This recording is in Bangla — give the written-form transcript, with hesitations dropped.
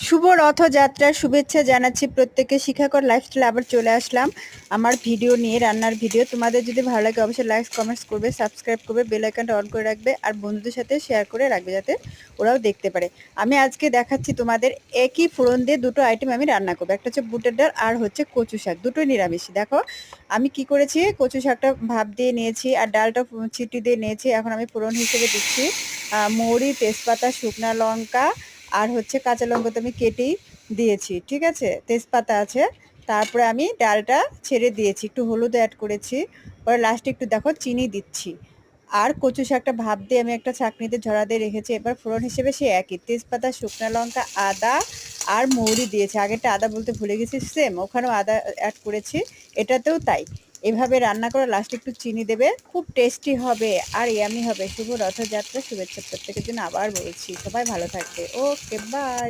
শুভ রথযাত্রার শুভেচ্ছা জানাচ্ছি প্রত্যেককে। শিখাকর লাইফস্টাইল আবার চলে আসলাম আমার ভিডিও নিয়ে, রান্নার ভিডিও। তোমাদের যদি ভালো লাগে অবশ্যই লাইক কমেন্টস করবে, সাবস্ক্রাইব করবে, বেল আইকনটা অন করে রাখবে আর বন্ধুদের সাথে শেয়ার করে রাখবে যাতে ওরাও দেখতে পারে। আমি আজকে দেখাচ্ছি তোমাদের একই ফোড়ন দিয়ে দুটো আইটেম আমি রান্না করবো। একটা হচ্ছে বুটের ডাল আর হচ্ছে কচু শাক, দুটোই নিরামিষ। দেখো আমি কি করেছি, কচু শাকটা ভাপ দিয়ে নিয়েছি আর ডালটা ছিটি দিয়ে নিয়েছি। এখন আমি ফোড়ন হিসেবে দিচ্ছি মৌরি, তেজপাতা, শুকনা লঙ্কা আর হচ্ছে কাঁচা লঙ্কা তো আমি কেটেই দিয়েছি, ঠিক আছে, তেজপাতা আছে। তারপরে আমি ডালটা ছেড়ে দিয়েছি, একটু হলুদ অ্যাড করেছি, পরে লাস্টে একটু দেখো চিনি দিচ্ছি। আর কচু শাকটা ভাপ দিয়ে আমি একটা ছাঁকনিতে ঝরা দিয়ে রেখেছি। এবার ফোড়ন হিসেবে সে একই তেজপাতা, শুকনা লঙ্কা, আদা আর মৌরি দিয়েছি। আগেরটা আদা বলতে ভুলে গেছি, সেম ওখানেও আদা অ্যাড করেছি, এটাতেও তাই। এভাবে রান্না করে লাস্টে একটু চিনি দেবে, খুব টেস্টি হবে আর ইয়ামি হবে। শুভ রথযাত্রা শুভেচ্ছা প্রত্যেকের জন্য আবার বলছি। সবাই ভালো থাকবে। ওকে, বাই।